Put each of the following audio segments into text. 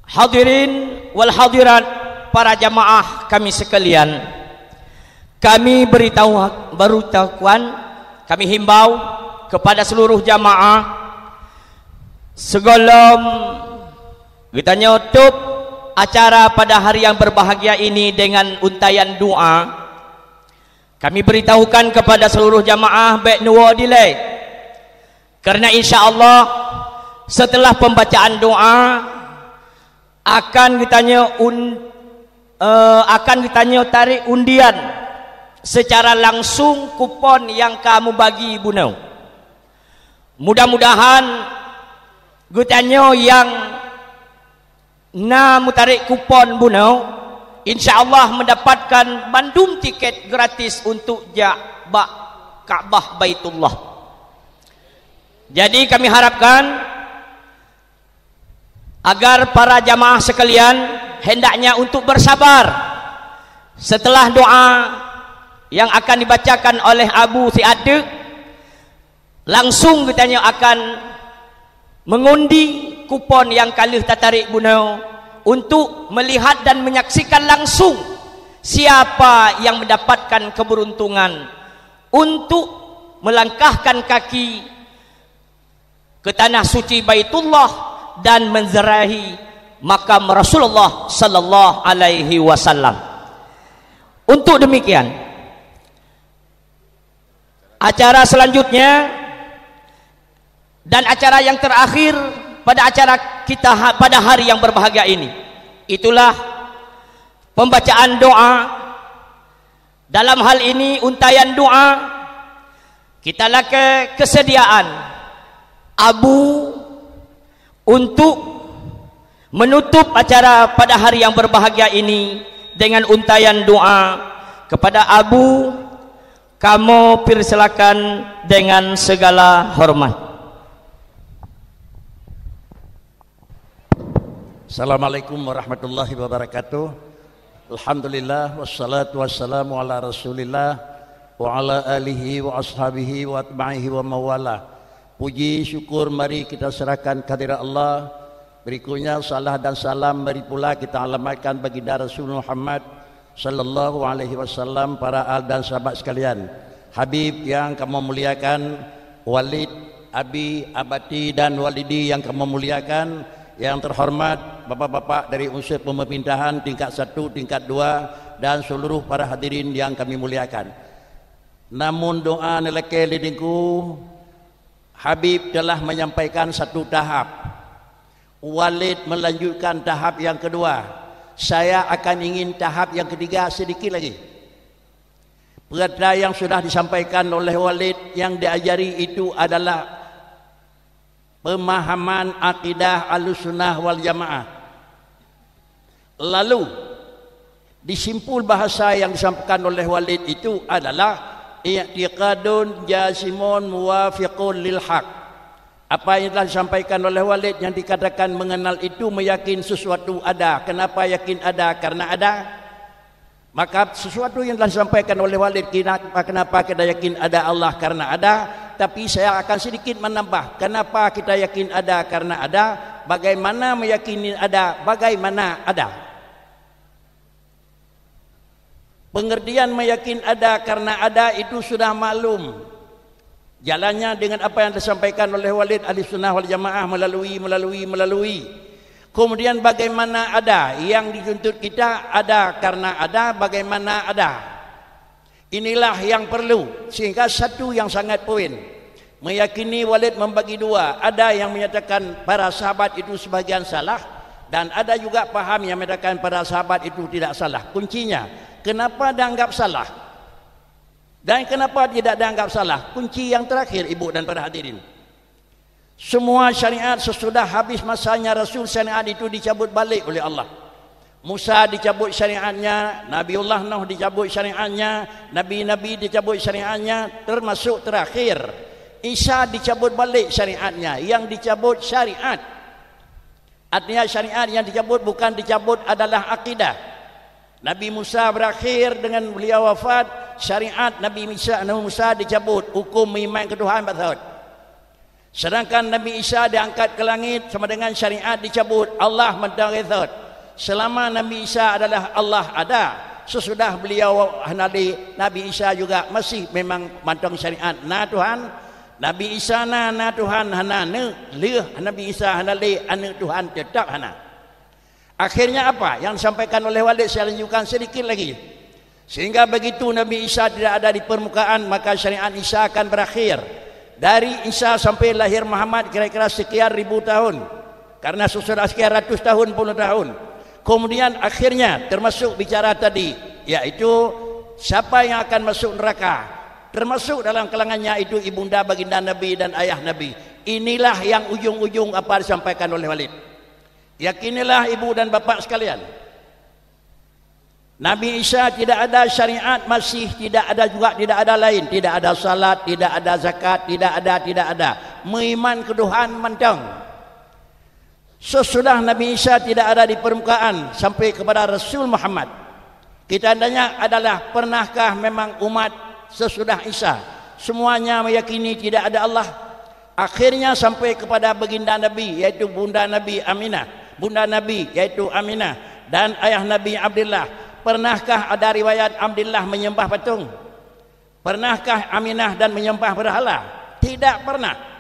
Hadirin wal hadirat, para jamaah kami sekalian, kami beritahuan, kami himbau kepada seluruh jamaah sebelum kita nutup acara pada hari yang berbahagia ini dengan untayan doa. Kami beritahukan kepada seluruh jamaah baik nuwa delay, karena insya-Allah setelah pembacaan doa akan kita tarik undian secara langsung kupon yang kamu bagi bunau. Mudah-mudahan gutanyo yang tarik kupon bunau insyaallah mendapatkan bandum tiket gratis untuk Ka'bah Baitullah. Jadi kami harapkan agar para jamaah sekalian hendaknya untuk bersabar setelah doa yang akan dibacakan oleh Abu Si'adq, langsung kita akan mengundi kupon yang kalih tatarik bunau untuk melihat dan menyaksikan langsung siapa yang mendapatkan keberuntungan untuk melangkahkan kaki ke tanah suci Baitullah dan menziarahi makam Rasulullah sallallahu alaihi wasallam. Untuk demikian, acara selanjutnya dan acara yang terakhir pada acara kita pada hari yang berbahagia ini, itulah pembacaan doa. Dalam hal ini untayan doa, kita lakukan kesediaan Abu untuk menutup acara pada hari yang berbahagia ini dengan untayan doa kepada Abu. Kamu persilakan dengan segala hormat. Assalamualaikum warahmatullahi wabarakatuh. Alhamdulillah wassalatu wassalamu ala Rasulillah wa ala alihi wa ashabihi wa atba'ihi wa mawala. Puji syukur mari kita serahkan kehadirat Allah. Berikutnya salah dan salam mari pula kita alamatkan baginda Rasul Muhammad sallallahu alaihi wasallam, para al dan sahabat sekalian. Habib yang kamu muliakan, Walid, Abi, Abati dan Walidi yang kamu muliakan, yang terhormat bapak-bapak dari unsur pemerintahan tingkat 1, tingkat 2 dan seluruh para hadirin yang kami muliakan. Namun doa neleke lidingku, Habib telah menyampaikan satu tahap, Walid melanjutkan tahap yang kedua, saya akan ingin tahap yang ketiga sedikit lagi. Perkara yang sudah disampaikan oleh Walid yang diajari itu adalah pemahaman akidah Ahlussunnah wal Jamaah. Lalu disimpul bahasa yang disampaikan oleh Walid itu adalah i'tiqadun jasimun muwafiqun lil haq. Apa yang telah disampaikan oleh Walid yang dikatakan mengenal itu meyakin sesuatu ada. Kenapa yakin ada? Karena ada. Maka sesuatu yang telah disampaikan oleh Walid, kenapa kita yakin ada Allah? Karena ada. Tapi saya akan sedikit menambah, kenapa kita yakin ada? Karena ada. Bagaimana meyakini ada? Bagaimana ada? Pengertian meyakin ada karena ada itu sudah maklum. Jalannya dengan apa yang disampaikan oleh Walid Ahlussunnah wal Jamaah melalui. Kemudian bagaimana ada? Yang dituntut kita ada karena ada, bagaimana ada? Inilah yang perlu. Sehingga satu yang sangat poin, meyakini Walid membagi dua. Ada yang menyatakan para sahabat itu sebagian salah, dan ada juga paham yang menyatakan para sahabat itu tidak salah. Kuncinya, kenapa dianggap salah dan kenapa tidak dianggap salah? Kunci yang terakhir, ibu dan para hadirin, semua syariat sesudah habis masanya Rasul, syariat itu dicabut balik oleh Allah. Musa dicabut syariatnya, Nabiullah Nuh dicabut syariatnya, Nabi-Nabi dicabut syariatnya, termasuk terakhir Isa dicabut balik syariatnya. Yang dicabut syariat, artinya syariat yang dicabut bukan dicabut adalah akidah. Nabi Musa berakhir dengan beliau wafat, syariat Nabi Musa dicabut, hukum mengimani ketuhanan bertauhid. Sedangkan Nabi Isa diangkat ke langit sama dengan syariat dicabut. Allah mendarizat. Selama Nabi Isa adalah Allah ada. Sesudah beliau Nabi Isa juga masih memang mantang syariat. Na Tuhan, Nabi Isa na Tuhan hana ne leh Nabi Isa hana le ane Tuhan tetap hana. Akhirnya apa yang disampaikan oleh Walid saya lanjutkan sedikit lagi. Sehingga begitu Nabi Isa tidak ada di permukaan, maka syariat Isa akan berakhir. Dari Isa sampai lahir Muhammad kira-kira sekian ribu tahun. Karena sesudah sekian ratus tahun, puluh tahun. Kemudian akhirnya termasuk bicara tadi, yaitu siapa yang akan masuk neraka. Termasuk dalam kalangannya itu ibunda baginda Nabi dan ayah Nabi. Inilah yang ujung-ujung apa disampaikan oleh Walid. Yakinilah ibu dan bapak sekalian. Nabi Isa tidak ada syariat, masih tidak ada juga tidak ada lain, tidak ada salat, tidak ada zakat, tidak ada. Mengiman ke Tuhan mantang. Sesudah Nabi Isa tidak ada di permukaan sampai kepada Rasul Muhammad. Kita tanya adalah pernahkah memang umat sesudah Isa semuanya meyakini tidak ada Allah? Akhirnya sampai kepada baginda Nabi yaitu bunda Nabi Aminah, bunda Nabi yaitu Aminah dan ayah Nabi Abdullah. Pernahkah ada riwayat Abdullah menyembah patung? Pernahkah Aminah dan menyembah berhala? Tidak pernah.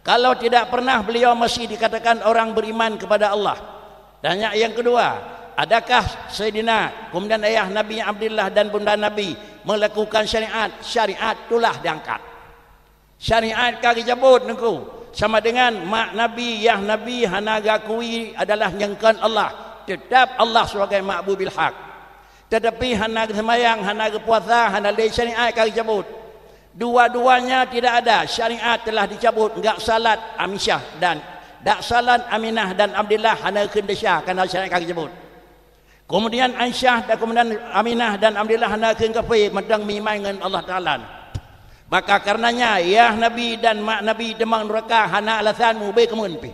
Kalau tidak pernah, beliau masih dikatakan orang beriman kepada Allah. Dan yang kedua, adakah Sayyidina kemudian ayah Nabi Abdullah dan bunda Nabi melakukan syariat? Syariat itulah diangkat. Syariat kaki jabut nengku sama dengan mak Nabi, yah Nabi hanaga kui adalah nyengkan Allah. Tetap Allah sebagai ma'bubil haq. Tetapi hana semayang, hana puasa, hana le syariat kaki cabut. Dua-duanya tidak ada. Syariat telah dicabut. Enggak salat Amisyah dan tak salat Aminah dan Abdullah hana kendesya kerana syariat kaki cabut. Kemudian Aisyah dan kemudian Aminah dan Abdullah hana kafir medang mimai dengan Allah Taala. Maka karenanya ya Nabi dan mak Nabi demang neraka hana alasanmu be kemun pi.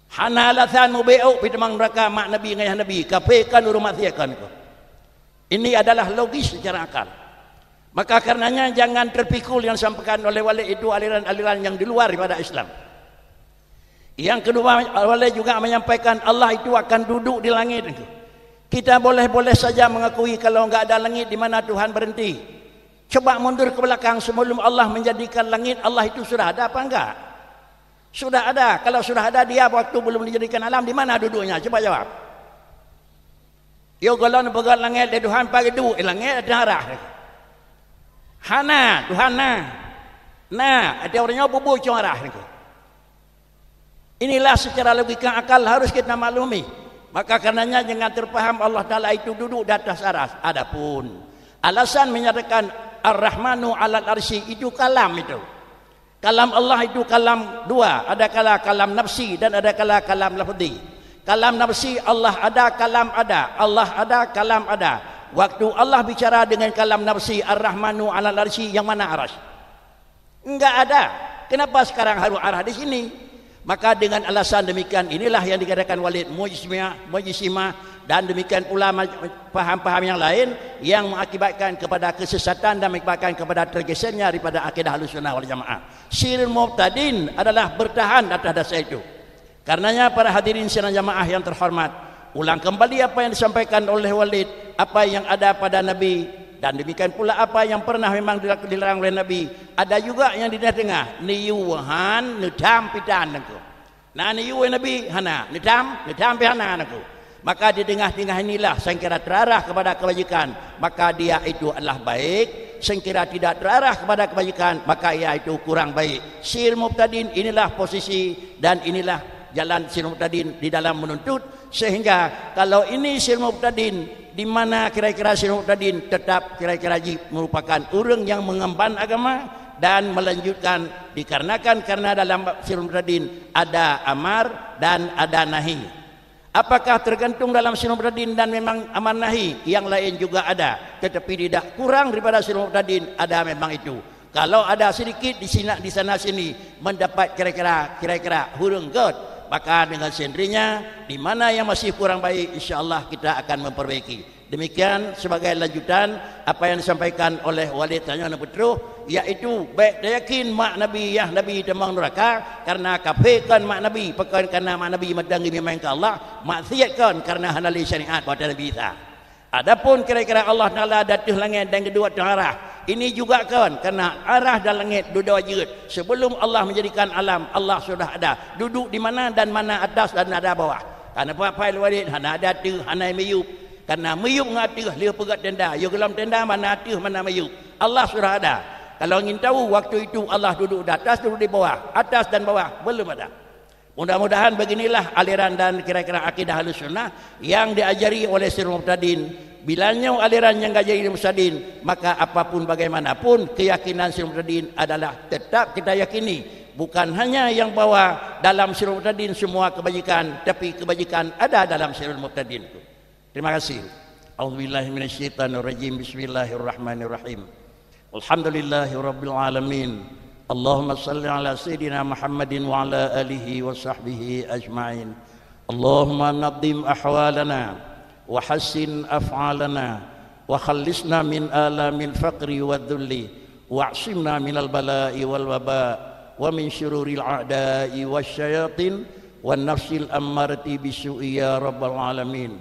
Hana alasanmu be'u pi demang neraka mak Nabi dengan ayah Nabi kafirkan urut maksiatkan ko. Ini adalah logis secara akal. Maka karenanya jangan terpikul yang disampaikan oleh Walid itu aliran-aliran yang di luar daripada Islam. Yang kedua, Walid juga menyampaikan Allah itu akan duduk di langit. Kita boleh-boleh saja mengakui kalau enggak ada langit di mana Tuhan berhenti. Coba mundur ke belakang sebelum Allah menjadikan langit, Allah itu sudah ada apa enggak? Sudah ada. Kalau sudah ada, dia waktu belum dijadikan alam, di mana duduknya? Coba jawab. Yo golon pegang langit, Tuhan pagi duduk langit ada arah. Hana Tuhan nah ada orangnya bubuh arah. Inilah secara logika akal harus kita maklumi. Maka karenanya jangan terpaham Allah Ta'ala itu duduk di atas aras. Adapun alasan menyatakan Ar-Rahmanu 'alal arsy itu kalam itu. Kalam Allah itu kalam dua, ada kala kalam nafsi dan ada kala kalam lafzi. Kalam nafsi Allah ada, kalam ada. Allah ada, kalam ada. Waktu Allah bicara dengan kalam nafsi Ar-Rahmanu 'alal arsy, yang mana aras? Enggak ada. Kenapa sekarang harus arah di sini? Maka dengan alasan demikian inilah yang dikatakan Walid mujizimah dan demikian pula paham-paham yang lain yang mengakibatkan kepada kesesatan dan mengakibatkan kepada tergesernya daripada akidah Ahlussunnah wal Jamaah. Syirik mubtadin adalah bertahan atas dasar itu. Karenanya para hadirin sidang jamaah yang terhormat, ulang kembali apa yang disampaikan oleh Walid, apa yang ada pada Nabi dan demikian pula apa yang pernah memang dilarang oleh Nabi. Ada juga yang di tengah niyuhan nedam pidan aku. Nah niyu Nabi hana nedam pihana aku. Maka di tengah-tengah inilah sengkira terarah kepada kebajikan, maka dia itu adalah baik. Sengkira tidak terarah kepada kebajikan, maka ia itu kurang baik. Syirik mubtadin inilah posisi dan inilah jalan syirik mubtadin di dalam menuntut. Sehingga kalau ini syirik mubtadin, di mana kira-kira syirik mubtadin tetap kira-kira merupakan orang yang mengemban agama dan melanjutkan dikarenakan karena dalam syirik mubtadin ada amar dan ada nahi. Apakah tergantung dalam syirik mubtadin dan memang amar nahi, yang lain juga ada, tetapi tidak kurang daripada syirik mubtadin, ada memang itu. Kalau ada sedikit di sana sini mendapat kira-kira hurung god, Maka dengan sendirinya di mana yang masih kurang baik, insya-Allah kita akan memperbaiki. Demikian sebagai lanjutan apa yang disampaikan oleh Walid Tanjung Putra, iaitu baik dia yakin mak Nabi yang Nabi demang neraka karena kafirkan mak Nabi, perkara kerana mak Nabi madangi memang ke Allah, maksiatkan kerana hanali syariat pada Nabi Isa. Adapun kira-kira Allah Taala datuh langit dan kedua arah, ini juga kan kerana arah dan langit dua wujud. Sebelum Allah menjadikan alam, Allah sudah ada. Duduk di mana dan mana atas dan ada bawah. Karena apa Walid hana ada tu hana meyup. Karena meyup ngatuh dia pegat tenda. Yo dalam tenda mana atuh mana meyup. Allah sudah ada. Kalau ingin tahu waktu itu Allah duduk di atas, duduk di bawah, atas dan bawah belum ada. Mudah-mudahan beginilah aliran dan kira-kira akidah Ahlussunnah yang diajari oleh Syekhul Muqtadin. Bilanya aliran yang diajari Muqtadin, maka apapun bagaimanapun keyakinan Syekhul Muqtadin adalah tetap kita yakini. Bukan hanya yang bawa dalam Syekhul Muqtadin semua kebajikan, tapi kebajikan ada dalam Syekhul Muqtadin. Terima kasih. A'udzubillahi minasyaitonirrajim. Bismillahirrahmanirrahim. Alhamdulillahirabbil alamin. Allahumma salli ala Sayyidina Muhammadin wa ala alihi wa sahbihi ajma'in. Allahumma nadhim ahwalana wa hassin af'alana wa khallisna min alamil faqri wa dhulli wa asimna minal bala'i wal waba wa min syururil a'da'i wasyayatin wan nafsil ammarati bisu'i ya rabbal alamin.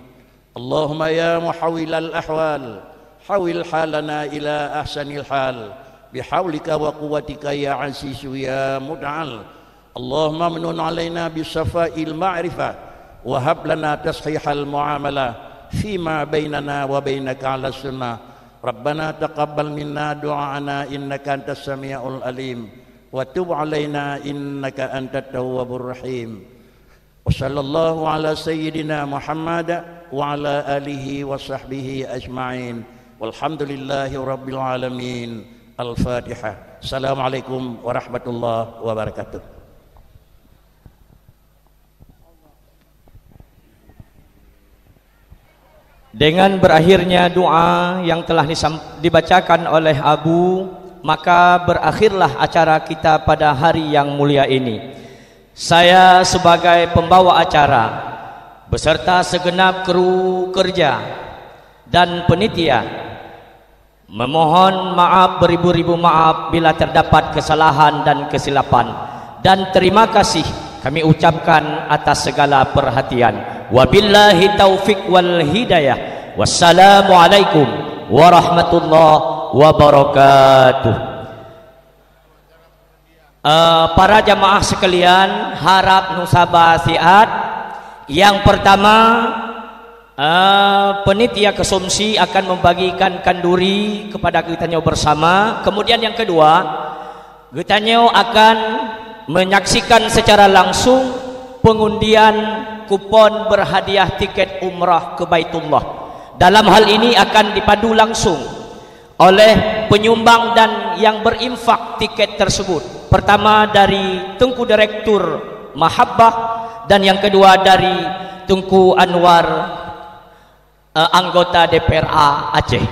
Allahumma ya muhawwilal ahwal hawil halana ila ahsanil hal bihaulika wa quwwatika ya azizu ya mut'al. Allahumma manun alaina bisafa'il ma'rifah wa hab lana tashihal muamalah fima bainana wa bainaka ala sunnah. Rabbana taqabbal minna du'ana innaka antas samiul alim wa tub alaina innaka antat tawwabur rahim. Wa sallallahu ala sayyidina Muhammad wa ala alihi wa sahbihi ajma'in. Walhamdulillahi rabbil alamin. Al-Fatihah. Assalamualaikum warahmatullahi wabarakatuh. Dengan berakhirnya doa yang telah dibacakan oleh Abu, maka berakhirlah acara kita pada hari yang mulia ini. Saya sebagai pembawa acara beserta segenap kru kerja dan penitia memohon maaf beribu-ribu maaf bila terdapat kesalahan dan kesilapan, dan terima kasih kami ucapkan atas segala perhatian. Wabillahi taufik wal hidayah. Wassalamualaikum warahmatullahi wabarakatuh. Para jamaah sekalian, harap nusabah siat. Yang pertama, penitia konsumsi akan membagikan kanduri kepada Getanyo bersama. Kemudian yang kedua, Getanyo akan menyaksikan secara langsung pengundian kupon berhadiah tiket umrah ke Baitullah. Dalam hal ini akan dipadu langsung oleh penyumbang dan yang berinfak tiket tersebut. Pertama dari Tengku Direktur Mahabbah, dan yang kedua dari Tengku Anwar, anggota DPRA Aceh,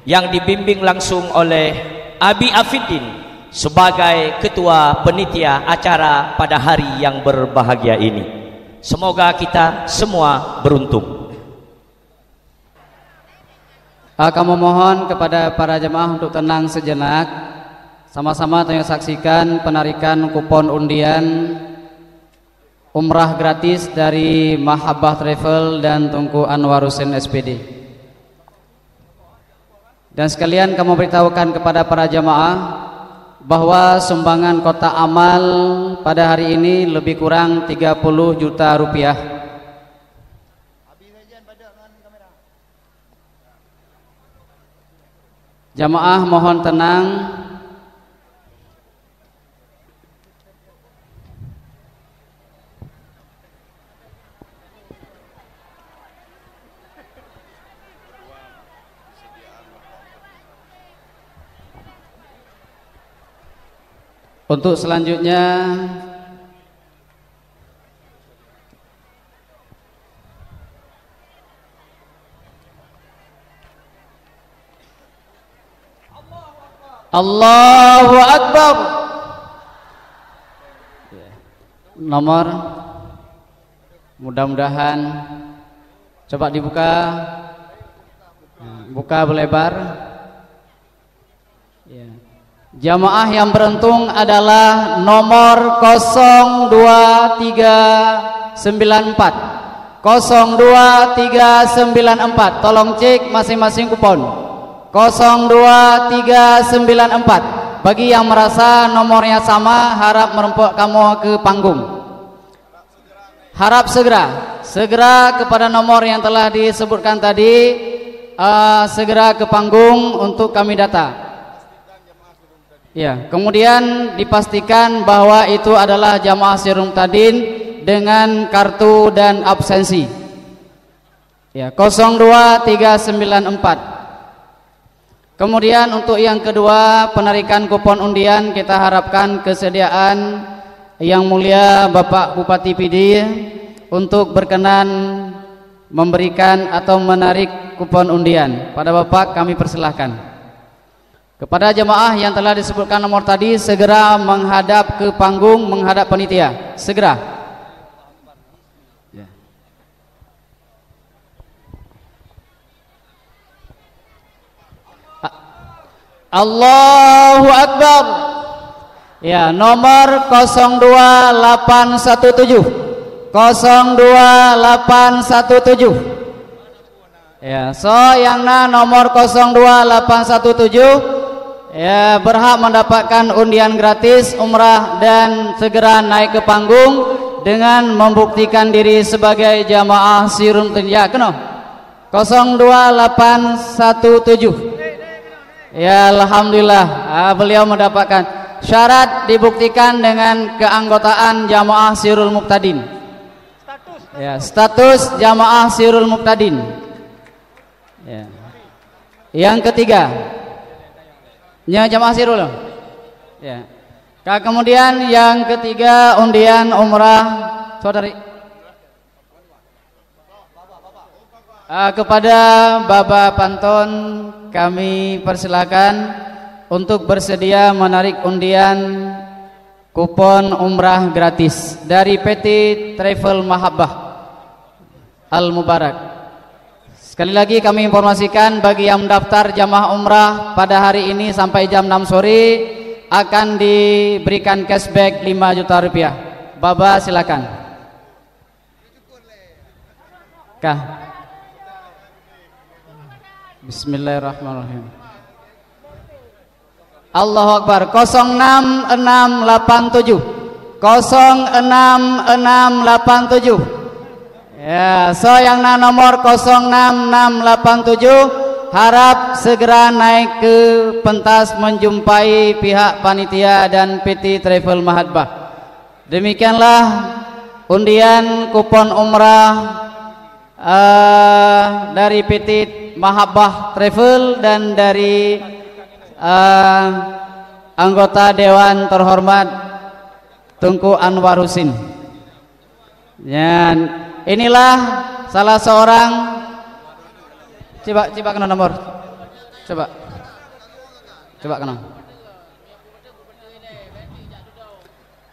yang dibimbing langsung oleh Abi Afiddin sebagai ketua penitia acara pada hari yang berbahagia ini. Semoga kita semua beruntung. Kami mohon kepada para jemaah untuk tenang sejenak. Sama-sama tanya saksikan penarikan kupon undian umrah gratis dari Mahabbah Travel dan Tengku Anwar Husain SPD. Dan sekalian kami beritahukan kepada para jamaah bahwa sumbangan kotak amal pada hari ini lebih kurang 30 juta rupiah. Jamaah mohon tenang. Untuk selanjutnya Allahu Akbar. Nomor Mudah-mudahan coba dibuka. Buka belebar. Ya. Jamaah yang beruntung adalah nomor 02394. 02394. Tolong cek masing-masing kupon. 02394. Bagi yang merasa nomornya sama, harap merempuk kamu ke panggung. Harap segera kepada nomor yang telah disebutkan tadi. Segera ke panggung untuk kami data. Ya, kemudian dipastikan bahwa itu adalah jamaah Sirul Muqtadin dengan kartu dan absensi. Ya, 02394. Kemudian untuk yang kedua, penarikan kupon undian, kita harapkan kesediaan Yang Mulia Bapak Bupati PD untuk berkenan memberikan atau menarik kupon undian. Pada Bapak kami persilahkan. Kepada jemaah yang telah disebutkan nomor tadi, segera menghadap ke panggung, menghadap panitia. Segera. Ya. Allahu Akbar. Ya, nomor 02817. 02817. Ya, so yang nomor 02817 ya berhak mendapatkan undian gratis umrah dan segera naik ke panggung dengan membuktikan diri sebagai jamaah Sirul Muqtadin. Ya, kena 02817. Ya, alhamdulillah beliau mendapatkan. Syarat dibuktikan dengan keanggotaan jamaah Sirul Muqtadin. Ya, status jamaah Sirul Muqtadin. Ya. Yang ketiga, jamaah Sirul. Ya. Kemudian yang ketiga, undian umrah saudari. Kepada Bapak Panton kami persilakan untuk bersedia menarik undian kupon umrah gratis dari PT Travel Mahabbah Al Mubarak. Sekali lagi kami informasikan bagi yang mendaftar jamaah umrah pada hari ini sampai jam 6 sore akan diberikan cashback 5 juta rupiah. Baba silakan. Kah? Bismillahirrahmanirrahim. Allahu Akbar. 06687. 06687. Ya, so yang nomor 06687 harap segera naik ke pentas menjumpai pihak panitia dan PT Travel Mahabbah. Demikianlah undian kupon umrah dari PT Mahabbah Travel dan dari anggota Dewan terhormat Tunku Anwar Husin. Dan inilah salah seorang, coba kena nomor, coba kena.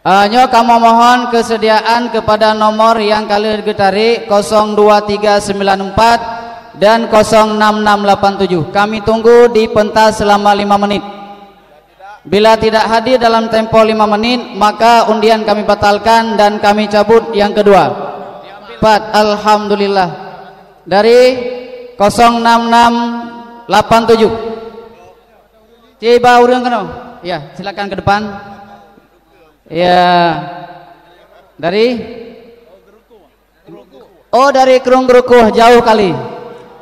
Nyo kamu mohon kesediaan kepada nomor yang kalian tarik 02394 dan 06687. Kami tunggu di pentas selama 5 menit. Bila tidak hadir dalam tempo 5 menit, maka undian kami batalkan dan kami cabut yang kedua. Alhamdulillah. Dari 06687. Coba urang kena. Ya, silakan ke depan. Ya. Dari Kerung Gerukuh jauh kali.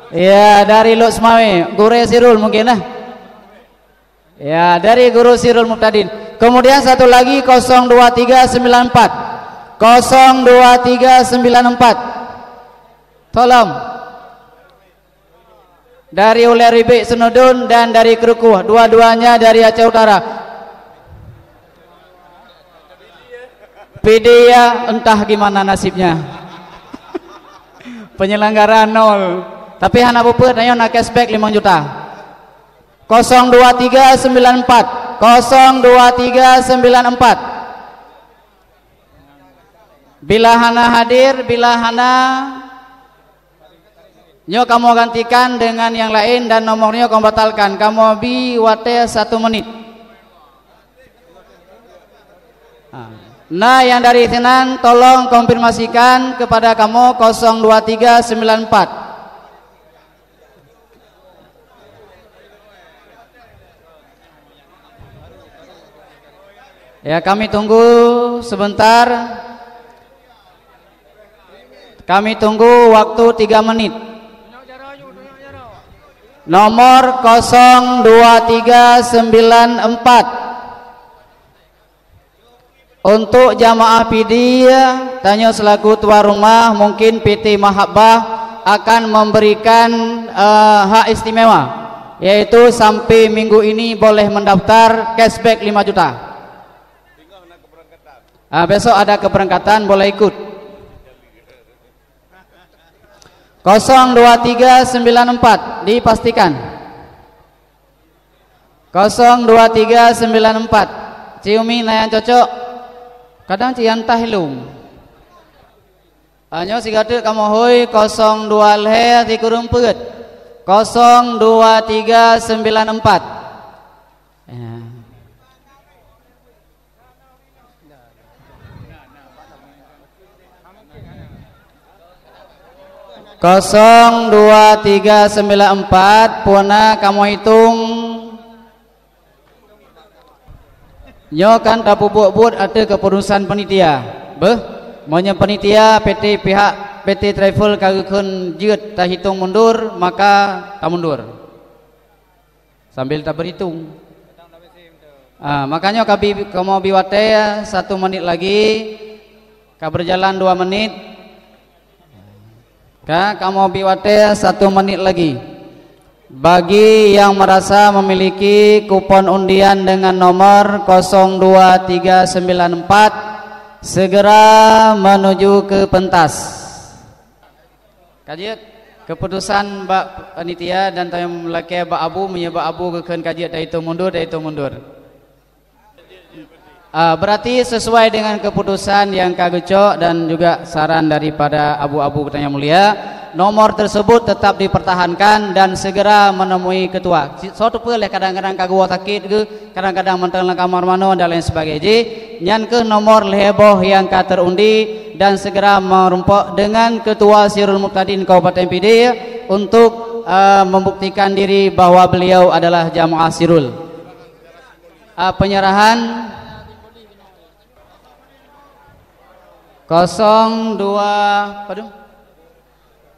Ya, dari Luxmawe, Guru Sirul mungkin lah. Ya, dari Guru Sirul Muqtadin. Kemudian satu lagi 02394. 02394. Tolong. Dari Uler Ribik Senudun dan dari Kerukuh, dua-duanya dari Aceh Utara. PD ya entah gimana nasibnya. Penyelenggara 0. Tapi hana bupet ayo nak cashback 5 juta. 02394. 02394. Bila hana hadir, bila hana nyo kamu gantikan dengan yang lain dan nomornya kamu batalkan. Kamu bi wate 1 menit. Nah, yang dari Sinan tolong konfirmasikan kepada kamu 02394. Ya, kami tunggu sebentar. Kami tunggu waktu 3 menit. Nomor 02394. Untuk jamaah PD, tanya selaku tuan rumah, mungkin PT Mahabbah akan memberikan hak istimewa, yaitu sampai minggu ini boleh mendaftar cashback 5 juta. Besok ada keberangkatan, boleh ikut. 02394 dipastikan. 02394. Ciumi nayan cocok. Kadang cian tahlum. Hanya si gaduh kamu hoi 02 leh dikurung peut. 02394. Ya. Kosong 2394 puna kamu hitung nyo kan tapubuk-buk ada keputusan panitia maunya panitia PT pihak PT Travel kagakun jeut tak hitung mundur maka tak mundur sambil tak berhitung. Makanya kamu biwate 1 menit lagi berjalan 2 menit. Kamu biwate 1 menit lagi. Bagi yang merasa memiliki kupon undian dengan nomor 02394, segera menuju ke pentas. Kajian keputusan Mbak Panitia dan tayang melaki Mbak Abu menyebab Abu kekan kajian dah itu mundur. Berarti sesuai dengan keputusan yang kagecok dan juga saran daripada Abu-Abu Ketanya Mulia, nomor tersebut tetap dipertahankan dan segera menemui ketua. Suatu peleh kadang-kadang kagua sakit ke, kadang-kadang mentang kamar mano dan lain sebagainya. Nyan ke nomor leheboh yang terundi dan segera merumpok dengan ketua Sirul Muqtadin Kabupaten PD untuk membuktikan diri bahwa beliau adalah jamaah Sirul. Penyerahan 02 02394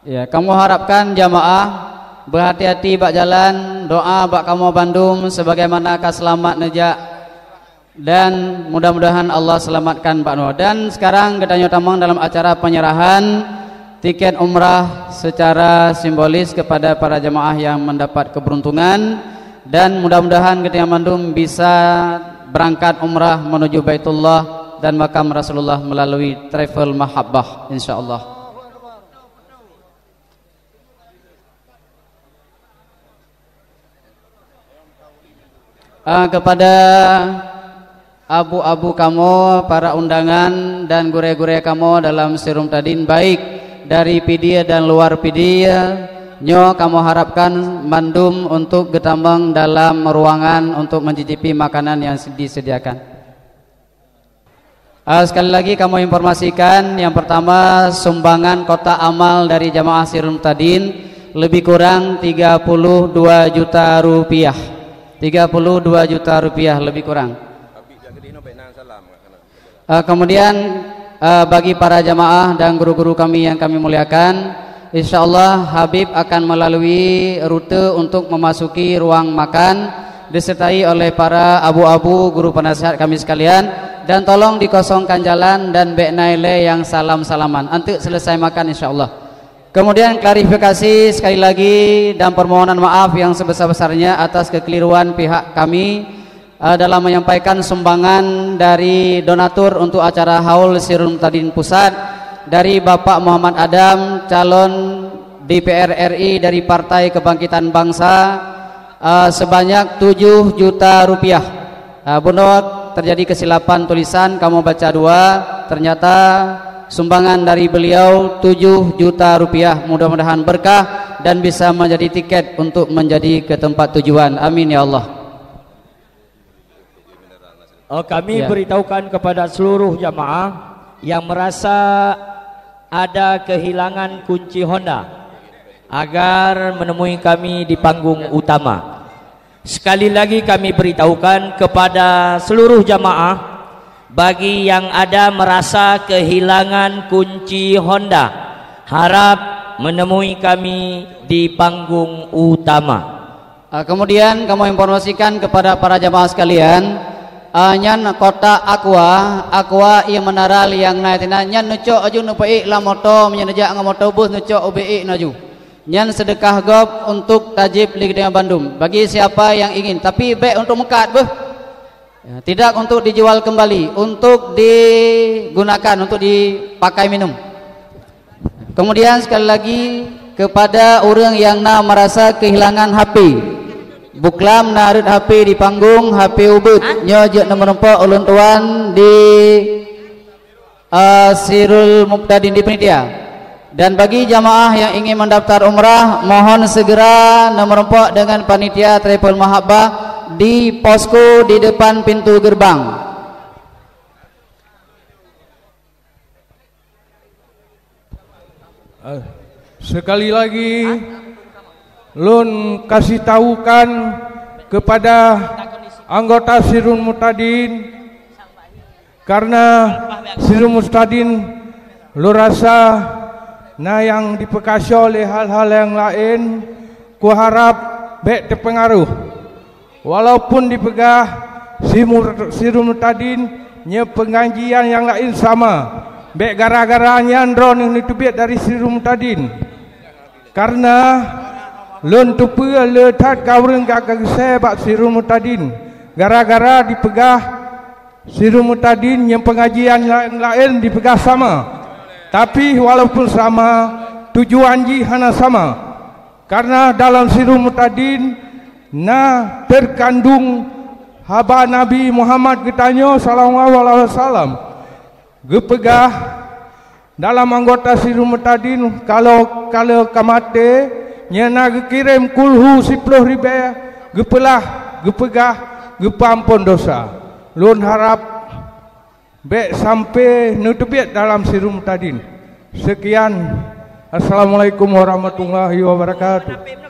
ya, kamu harapkan jamaah berhati-hati bak jalan, doa bak kamu Bandung sebagaimana selamat nejak dan mudah-mudahan Allah selamatkan Pak Nur. Dan sekarang kita nyutamang dalam acara penyerahan tiket umrah secara simbolis kepada para jemaah yang mendapat keberuntungan, dan mudah-mudahan kita yang Bandung bisa berangkat umrah menuju Baitullah dan makam Rasulullah melalui Travel Mahabbah insyaallah. Kepada abu-abu kamu, para undangan dan gure-gure kamu dalam Sirum Tadin, baik dari PD dan luar PD, nyo kamu harapkan mandum untuk getambang dalam ruangan untuk mencicipi makanan yang disediakan. Sekali lagi kamu informasikan, yang pertama sumbangan kotak amal dari jamaah Sirum Tadin lebih kurang 32 juta rupiah. 32 juta rupiah lebih kurang. Kemudian bagi para jamaah dan guru-guru kami yang kami muliakan, insyaallah Habib akan melalui rute untuk memasuki ruang makan disertai oleh para abu-abu guru penasihat kami sekalian, dan tolong dikosongkan jalan dan beknaile yang salam-salaman untuk selesai makan insyaallah. Kemudian klarifikasi sekali lagi dan permohonan maaf yang sebesar-besarnya atas kekeliruan pihak kami. dalam menyampaikan sumbangan dari donatur untuk acara Haul Sirul Muhtadin Pusat dari Bapak Muhammad Adam, calon DPR RI dari Partai Kebangkitan Bangsa, sebanyak 7 juta rupiah. Bunda, terjadi kesilapan tulisan, kamu baca 2, ternyata sumbangan dari beliau 7 juta rupiah. Mudah-mudahan berkah dan bisa menjadi tiket untuk menjadi ke tempat tujuan. Amin ya Allah. Kami beritahukan kepada seluruh jamaah yang merasa ada kehilangan kunci Honda agar menemui kami di panggung utama. Sekali lagi kami beritahukan kepada seluruh jamaah, bagi yang ada merasa kehilangan kunci Honda, harap menemui kami di panggung utama. Kemudian kamu informasikan kepada para jamaah sekalian, nyan kota aqua yang menaral yang naitina nyan nucok aju nupai la moto menyenejak ngamoto bus nucok OBI naju nyan sedekah gob untuk tajib Liga dengan Bandung bagi siapa yang ingin, tapi baik untuk mekat beh ya, tidak untuk dijual kembali, untuk digunakan untuk dipakai minum. Kemudian sekali lagi kepada orang yang merasa kehilangan HP, buklam narit HP di panggung, HP ubud nyojek nomor 4 ulun tuan di Sirul Muhtadin di penitia. Dan bagi jamaah yang ingin mendaftar umrah, mohon segera nomor 4 dengan panitia Travel Mahabbah di posko di depan pintu gerbang. Sekali lagi Lun kasih tahukan kepada anggota Sirul Muhtadin, karena Sirul Muhtadin lu rasa yang dipekasi oleh hal-hal yang lain, ku harap baik terpengaruh walaupun dipegah Sirul Muhtadin nya pengajian yang lain sama baik gara-gara nyandron yang ditubit dari Sirul Muhtadin, karena lun tupu letat kaureng gak sebab Sirul Muhtadin gara-gara dipegah Sirul Muhtadin yang pengajian lain dipegah sama, tapi walaupun sama tujuan jihana sama, karena dalam Sirul Muhtadin terkandung haba Nabi Muhammad getanyo sallallahu alaihi wasallam gepegah dalam anggota Sirul Muhtadin kalau kamate nyana gekirim kulhu 10.000 gepelah gepegah gepampun dosa. Lun harap baik sampai nutupit dalam Sirul Muhtadin. Sekian, assalamualaikum warahmatullahi wabarakatuh.